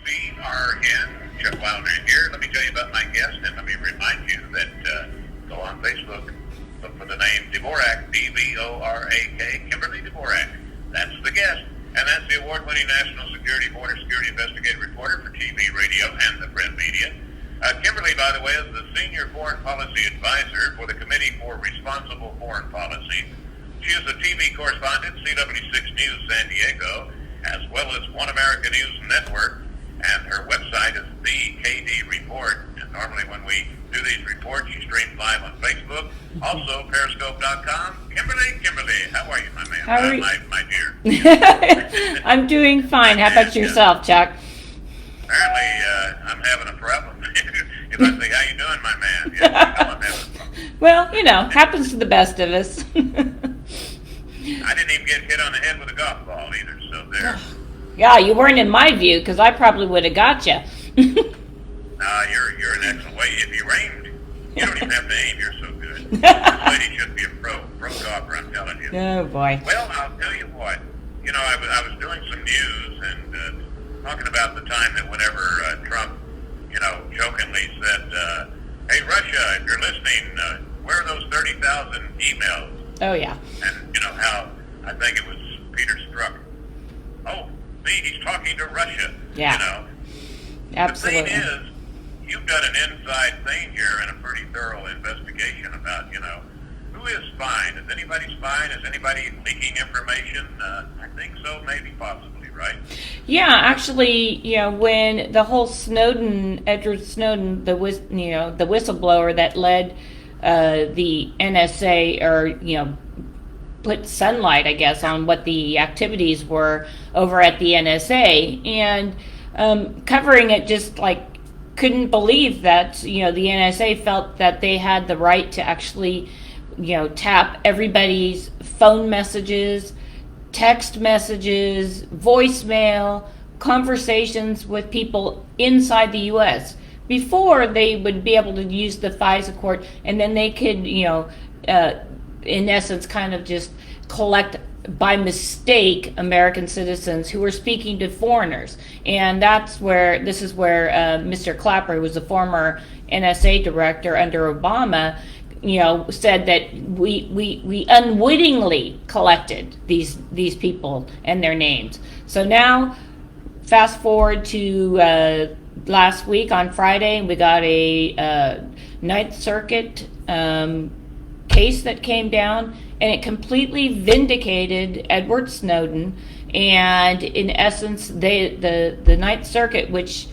CRN. Chuck Wilder here. Let me tell you about my guest, and let me remind you that go on Facebook, look for the name Dvorak, D-V-O-R-A-K, Kimberly Dvorak. That's the guest, and that's the award-winning National Security Border Security Investigative Reporter for TV, radio, and the print media. Kimberly, by the way, is the Senior Foreign Policy Advisor for the Committee for Responsible Foreign Policy. She is a TV correspondent, CW6 News San Diego, as well as One America News Network, and her website is the KD Report. And normally when we do these reports, you stream live on Facebook, also Periscope.com. Kimberly, how are you, my man? How are you? My dear. I'm doing fine. How about yourself, Chuck? Apparently, I'm having a problem. If I say, how you doing, my man? Yeah, you know I'm having a problem. Well, happens to the best of us. I didn't even get hit on the head with a golf ball either, so there. Yeah, you weren't in my view, because I probably would have got you. You're an excellent way. If you aimed, you don't even have to aim. You're so good. This lady should be a pro golfer, I'm telling you. Oh, boy. Well, I'll tell you what. I was doing some news and talking about the time that whenever Trump, jokingly said, hey, Russia, if you're listening, where are those 30,000 emails? Oh, yeah. And how I think it was Peter Strzok. Oh, see, he's talking to Russia. Yeah. Absolutely. The thing is, you've done an inside thing here and a pretty thorough investigation about, who is spying? Is anybody spying? Is anybody leaking information? I think so, maybe, possibly, right? Yeah, actually, when the whole Edward Snowden, the whistleblower that led the NSA, or put sunlight, I guess, on what the activities were over at the NSA, and covering it, just like couldn't believe that the NSA felt that they had the right to actually tap everybody's phone messages, text messages, voicemail, conversations with people inside the U.S. Before, they would be able to use the FISA court, and then they could, in essence, kind of just collect by mistake American citizens who were speaking to foreigners. And this is where Mr. Clapper, who was a former NSA director under Obama, said that we unwittingly collected these people and their names. So now, fast forward to last week on Friday, we got a Ninth Circuit case that came down, and it completely vindicated Edward Snowden. And in essence, the Ninth Circuit, which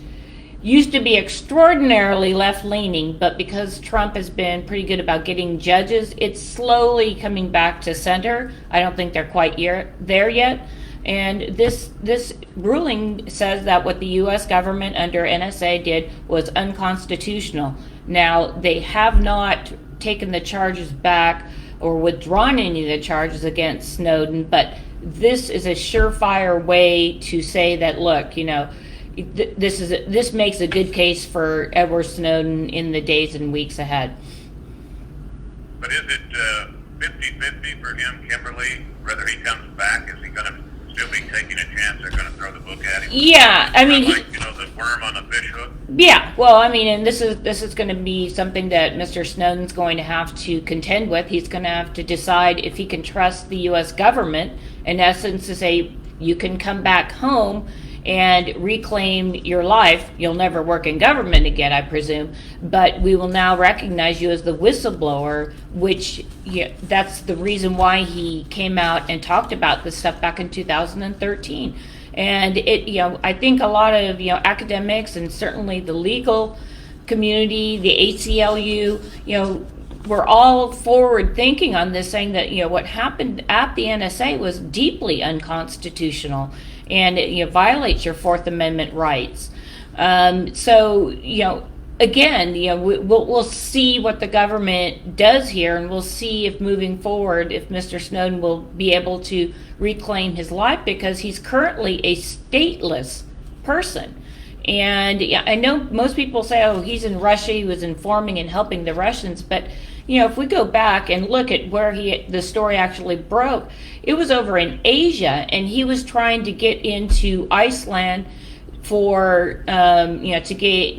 used to be extraordinarily left-leaning, but because Trump has been pretty good about getting judges, it's slowly coming back to center. I don't think they're quite there yet. And this ruling says that what the U.S. government under NSA did was unconstitutional. Now, they have not taken the charges back or withdrawn any of the charges against Snowden, but this is a surefire way to say that, look, this makes a good case for Edward Snowden in the days and weeks ahead. But is it 50-50 for him, Kimberly? Whether he comes back, is he going to still be taking a chance? They're going to throw the book at him? Yeah, I mean, the worm on the fish hook. Yeah, well, I mean, and this is going to be something that Mr. Snowden's going to have to contend with. He's going to have to decide if he can trust the U.S. government, in essence, to say you can come back home and reclaim your life. You'll never work in government again, I presume, but we will now recognize you as the whistleblower, which that's the reason why he came out and talked about this stuff back in 2013. And I think a lot of academics and certainly the legal community, the ACLU, we're all forward thinking on this, saying that what happened at the NSA was deeply unconstitutional, and it violates your Fourth Amendment rights. So again, we'll see what the government does here, and we'll see if moving forward, if Mr. Snowden will be able to reclaim his life, because he's currently a stateless person. And I know most people say, oh, he's in Russia, he was informing and helping the Russians, but if we go back and look at where the story actually broke, it was over in Asia, and he was trying to get into Iceland for to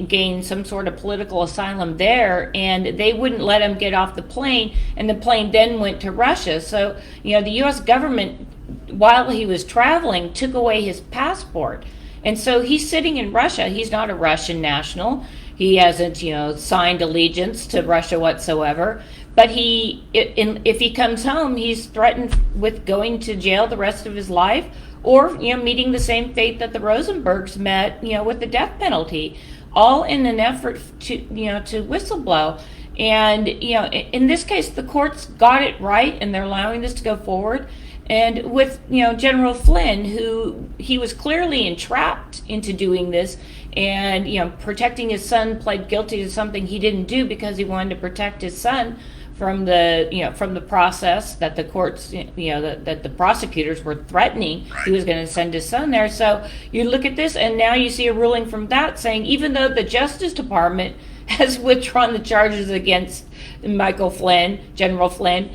gain some sort of political asylum there, and they wouldn't let him get off the plane, and the plane then went to Russia. So the U.S. government, while he was traveling, took away his passport, and so he's sitting in Russia. He's not a Russian national. He hasn't signed allegiance to Russia whatsoever. But if he comes home, he's threatened with going to jail the rest of his life, or meeting the same fate that the Rosenbergs met, with the death penalty, all in an effort to to whistleblow. And in this case, the courts got it right, and they're allowing this to go forward. And with General Flynn, who he was clearly entrapped into doing this, and protecting his son, pled guilty to something he didn't do because he wanted to protect his son from the process that the courts, that the prosecutors were threatening. Right. He was going to send his son there. So you look at this, and now you see a ruling from that saying, even though the Justice Department has withdrawn the charges against Michael Flynn, General Flynn,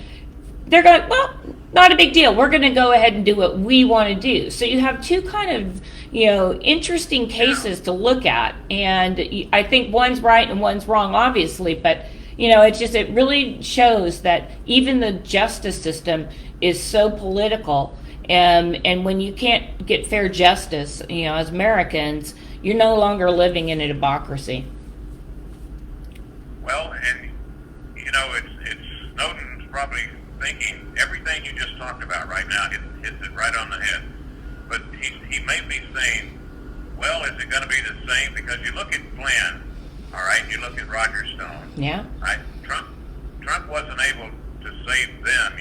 they're going, well, not a big deal. We're going to go ahead and do what we want to do. So you have two kind of, interesting cases to look at. And I think one's right and one's wrong, obviously, but it really shows that even the justice system is so political, and when you can't get fair justice, as Americans, you're no longer living in a democracy. Well, and it's Snowden's probably thinking everything you just talked about right now hits it right on the head. But he may be saying, well, is it going to be the same? Because you look at Flynn. All right, you look at Roger Stone. Yeah. Right. Trump wasn't able to save them.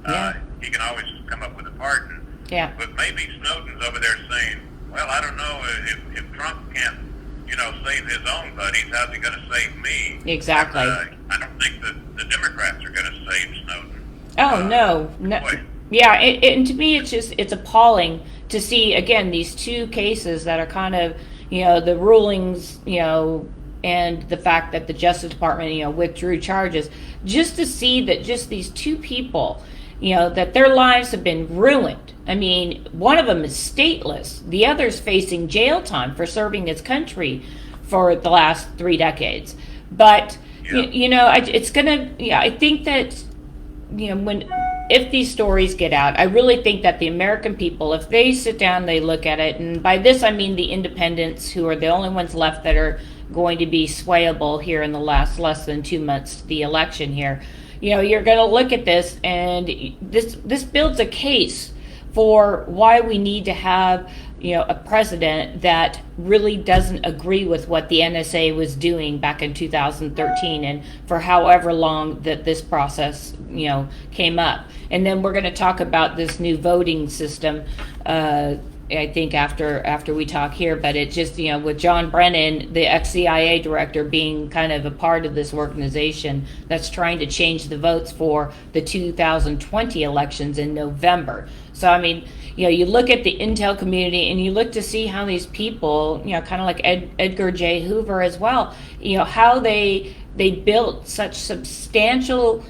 Yeah. He can always come up with a pardon. Yeah. But maybe Snowden's over there saying, well, I don't know if Trump can't, save his own buddies. How's he going to save me? Exactly. And, I don't think the Democrats are going to save Snowden. Oh no. Yeah. And to me, it's appalling to see again these two cases that are kind of the rulings, and the fact that the Justice Department, withdrew charges, just to see that just these two people, that their lives have been ruined. I mean, one of them is stateless. The other's facing jail time for serving his country for the last 3 decades. But, it's going to, I think that, if these stories get out, I really think that the American people, if they sit down, they look at it, and by this I mean the independents, who are the only ones left that are going to be swayable here in the less than 2 months, the election here, you're going to look at this, and this builds a case for why we need to have a president that really doesn't agree with what the NSA was doing back in 2013 and for however long that this process came up. And then we're going to talk about this new voting system I think after we talk here, but it just with John Brennan, the ex-CIA director, being kind of a part of this organization that's trying to change the votes for the 2020 elections in November. So I mean, you look at the intel community and you look to see how these people, kind of like Edgar J. Hoover as well, how they built such substantial,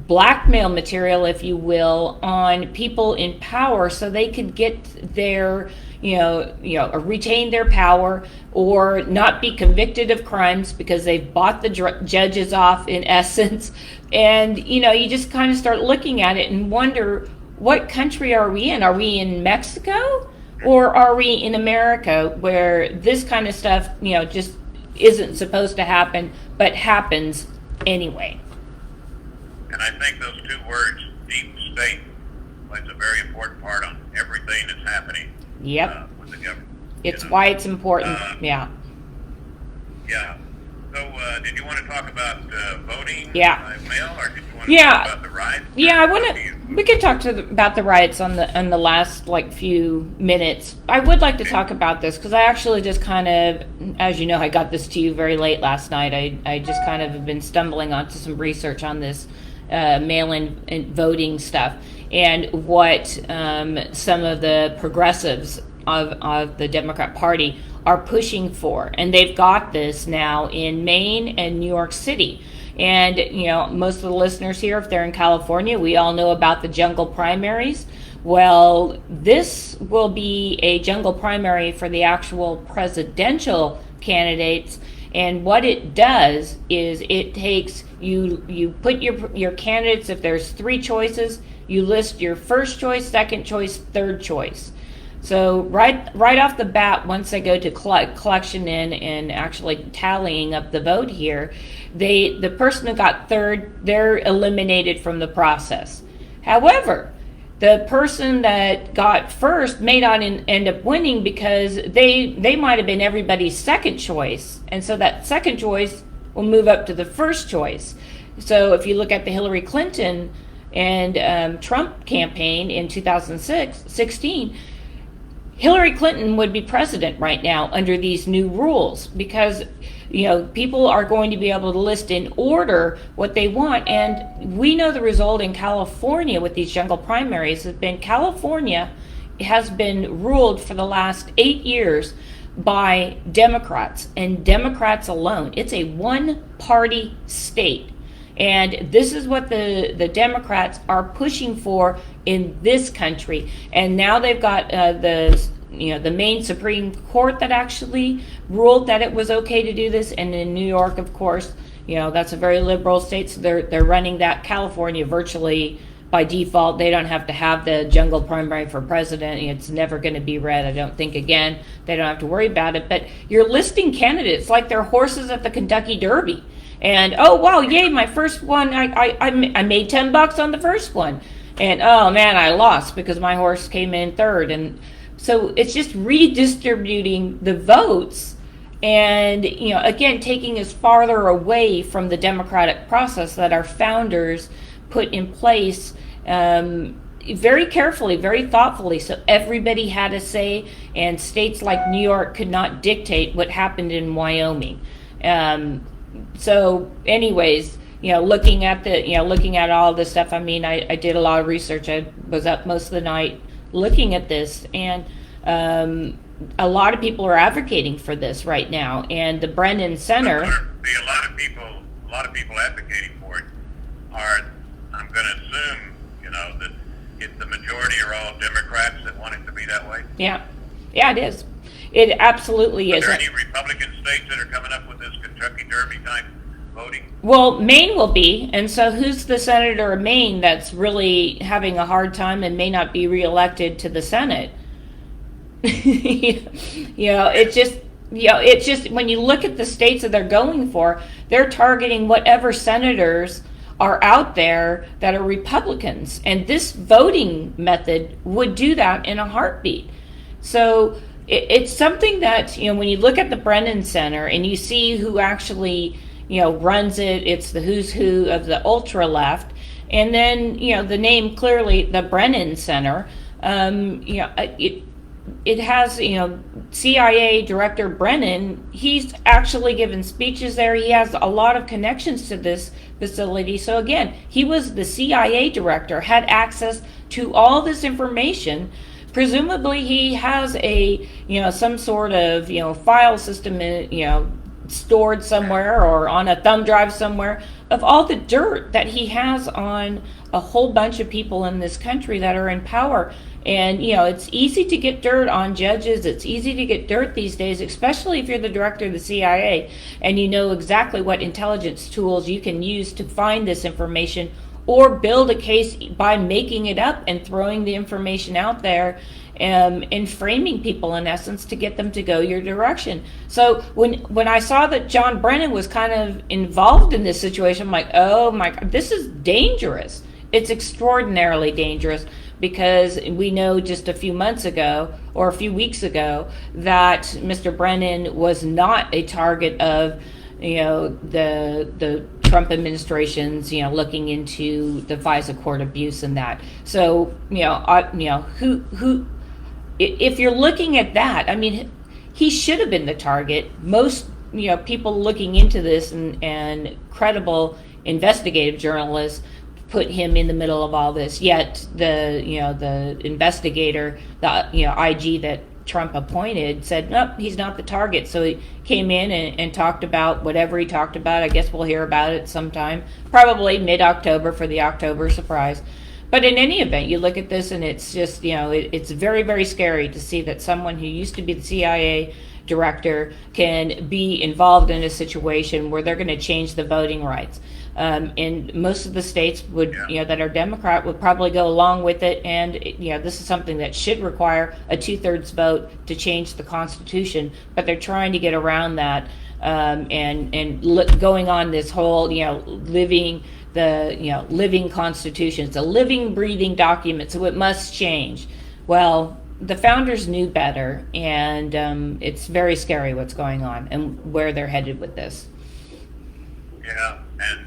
blackmail material, if you will, on people in power so they could get their, retain their power or not be convicted of crimes because they've bought the judges off, in essence. And, you just kind of start looking at it and wonder, what country are we in? Are we in Mexico, or are we in America, where this kind of stuff, just isn't supposed to happen, but happens anyway? And I think those two words, deep state, plays a very important part on everything that's happening. Yep. With the government. It's why it's important. Yeah. Yeah. So, did you want to talk about voting by mail, or did you want to talk about the riots? Yeah, I want to. We could talk about the riots on the last few minutes. I would like to talk about this because I actually just kind of, as you know, I got this to you very late last night. I just kind of have been stumbling onto some research on this mail-in voting stuff and what some of the progressives of the Democrat Party are pushing for. And they've got this now in Maine and New York City. And, most of the listeners here, if they're in California, we all know about the jungle primaries, Well, this will be a jungle primary for the actual presidential candidates, and what it does is it takes you put your candidates. If there's three choices, you list your first choice, second choice, third choice. So right off the bat, once they go to collection in and actually tallying up the vote here, the person who got third, they're eliminated from the process. However, the person that got first may not end up winning because they might have been everybody's second choice, and so that second choice will move up to the first choice. So if you look at the Hillary Clinton and Trump campaign in 2016, Hillary Clinton would be president right now under these new rules because people are going to be able to list in order what they want. And we know the result in California with these jungle primaries has been California has been ruled for the last 8 years by Democrats and Democrats alone. It's a one-party state. And this is what the Democrats are pushing for in this country. And now they've got the Maine Supreme Court that actually ruled that it was okay to do this. And in New York, of course, that's a very liberal state, so they're running that. California virtually by default, they don't have to have the jungle primary for president. It's never going to be red, I don't think. Again, they don't have to worry about it. But you're listing candidates like they're horses at the Kentucky Derby. And oh wow, yay, my first one, I made $10 on the first one, and oh man, I lost because my horse came in third. And so it's just redistributing the votes, and again, taking us farther away from the democratic process that our founders put in place very carefully, very thoughtfully, so everybody had a say, and states like New York could not dictate what happened in Wyoming. So anyways, looking at all this stuff, I did a lot of research. I was up most of the night looking at this, and a lot of people are advocating for this right now. And the Brennan Center, a lot of people advocating for it are, I'm going to assume, that if the majority are all Democrats that want it to be that way. Yeah, it is. It absolutely is. Are there any Republican states that are coming up with this Kentucky Derby type voting? Well, Maine will be, and so who's the senator of Maine that's really having a hard time and may not be reelected to the Senate? It's just when you look at the states that they're going for, they're targeting whatever senators are out there that are Republicans, and this voting method would do that in a heartbeat. So it's something that, when you look at the Brennan Center and you see who actually, runs it, it's the who's who of the ultra left. And then, the name clearly, the Brennan Center, it has, CIA Director Brennan, he's actually given speeches there. He has a lot of connections to this facility. So again, he was the CIA director, had access to all this information. Presumably he has a, some sort of, file system, stored somewhere or on a thumb drive somewhere of all the dirt that he has on a whole bunch of people in this country that are in power. And, it's easy to get dirt on judges. It's easy to get dirt these days, especially if you're the director of the CIA and you know exactly what intelligence tools you can use to find this information or build a case by making it up and throwing the information out there and framing people, in essence, to get them to go your direction. So when I saw that John Brennan was kind of involved in this situation, I'm like, oh my God, this is dangerous. It's extraordinarily dangerous, because we know just a few months ago or a few weeks ago that Mr. Brennan was not a target of the Trump administration's looking into the FISA court abuse and that. So who if you're looking at that, he should have been the target. Most people looking into this and credible investigative journalists put him in the middle of all this. Yet the investigator, the IG that Trump appointed, said nope, he's not the target. So he came in and talked about whatever he talked about. I guess we'll hear about it sometime, probably mid-October for the October surprise. But in any event, you look at this and it's just, it's very, very scary to see that someone who used to be the CIA director can be involved in a situation where they're going to change the voting rights. And most of the states would, that are Democrat would probably go along with it. And, this is something that should require a 2/3 vote to change the Constitution. But they're trying to get around that going on this whole, living Constitution. It's a living, breathing document, so it must change. Well, the founders knew better, and it's very scary what's going on and where they're headed with this. Yeah, and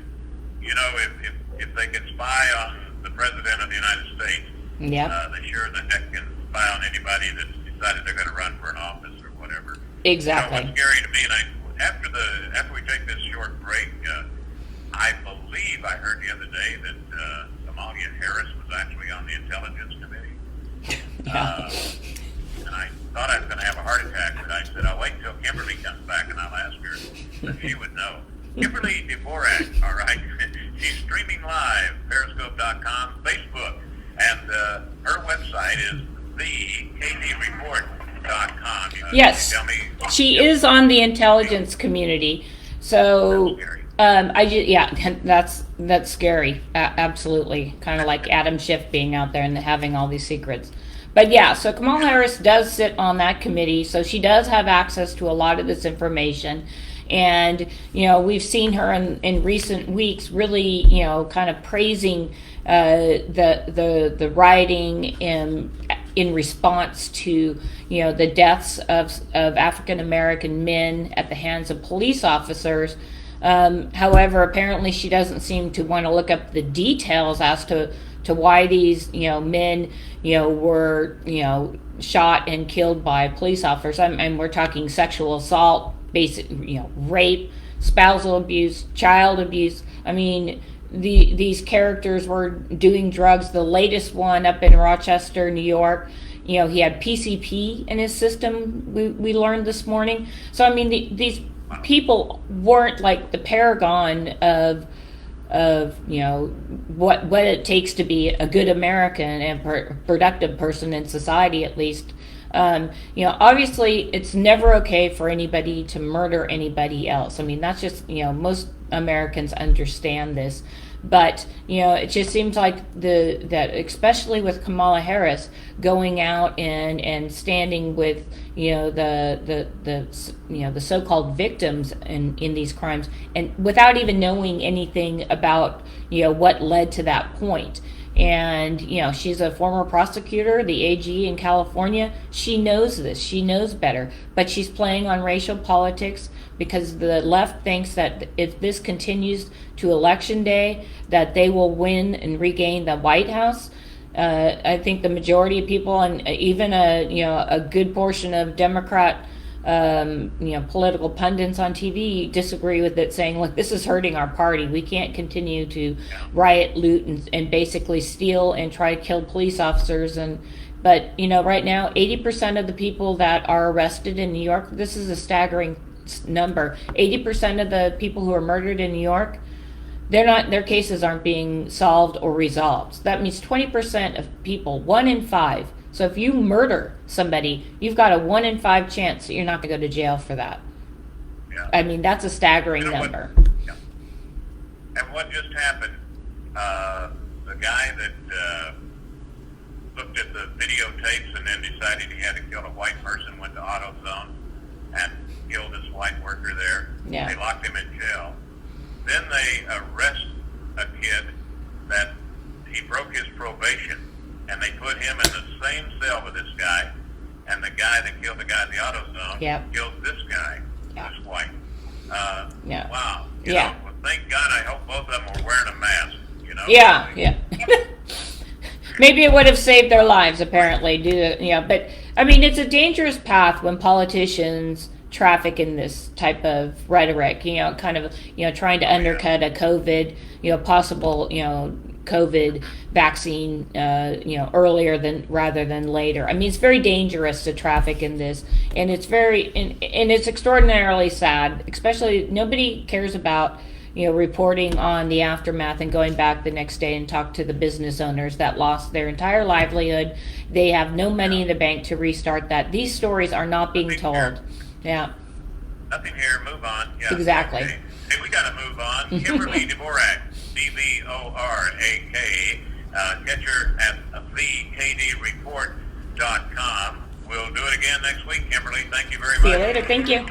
if they can spy on the president of the United States, they sure the heck can spy on anybody that's decided they're going to run for an office or whatever. Exactly. What's scary to me, and after we take this short break, I believe I heard the other day that Kamala Harris was actually on the Intelligence Committee. And I thought I was going to have a heart attack, but I said, I'll wait until Kimberly comes back and I'll ask her if she would know. Kimberly Dvorak, all right. She's streaming live, periscope.com, Facebook, and her website is thekdreport.com. Yes, she is on the intelligence community. So, that's scary. Absolutely, kind of like Adam Schiff being out there and having all these secrets. But so Kamala Harris does sit on that committee, so she does have access to a lot of this information. And, we've seen her in recent weeks really, kind of praising the rioting in response to, the deaths of African American men at the hands of police officers. However, apparently she doesn't seem to want to look up the details as to why these, men, were, shot and killed by police officers. And we're talking sexual assault, basic, rape, spousal abuse, child abuse. I mean, these characters were doing drugs. The latest one up in Rochester, New York, he had PCP in his system, we learned this morning. So, I mean, these people weren't like the paragon of what it takes to be a good American and productive person in society, at least. Obviously it's never okay for anybody to murder anybody else. I mean, that's just, most Americans understand this. But, it just seems like that especially with Kamala Harris going out and standing with, the so-called victims in these crimes, and without even knowing anything about, what led to that point. And, she's a former prosecutor, the AG in California. She knows this. She knows better. But she's playing on racial politics because the left thinks that if this continues to Election Day, that they will win and regain the White House. I think the majority of people, and even a good portion of Democrat political pundits on TV disagree with it, saying, look, this is hurting our party. We can't continue to riot, loot, and basically steal and try to kill police officers. But right now, 80% of the people that are arrested in New York, this is a staggering number. 80% of the people who are murdered in New York, their cases aren't being solved or resolved. So that means 20% of people, 1 in 5. So if you murder somebody, you've got a 1 in 5 chance that you're not going to go to jail for that. Yeah. I mean, that's a staggering number. And what just happened, the guy that looked at the videotapes and then decided he had to kill a white person went to AutoZone and killed this white worker there. Yeah. They locked him in jail. Then they arrest a kid that he broke his probation, and they put him in the same cell with this guy, and the guy that killed the guy in the AutoZone killed this guy, this white. Wow. You know, well, thank God, I hope both of them were wearing a mask, Yeah. Maybe it would have saved their lives, apparently. But, I mean, it's a dangerous path when politicians traffic in this type of rhetoric, kind of, trying to undercut a COVID, possible, COVID vaccine, earlier rather than later. I mean, it's very dangerous to traffic in this, and it's and it's extraordinarily sad. Especially, nobody cares about, reporting on the aftermath and going back the next day and talk to the business owners that lost their entire livelihood. They have no money in the bank to restart that. These stories are not being told. Yeah. Nothing here. Move on. Yeah. Exactly. Okay. Hey, we got to move on. Kimberly Dvorak, D-V-O-R-A-K. Get her at thekdreport.com. We'll do it again next week, Kimberly. Thank you very much. See you later. Thank you.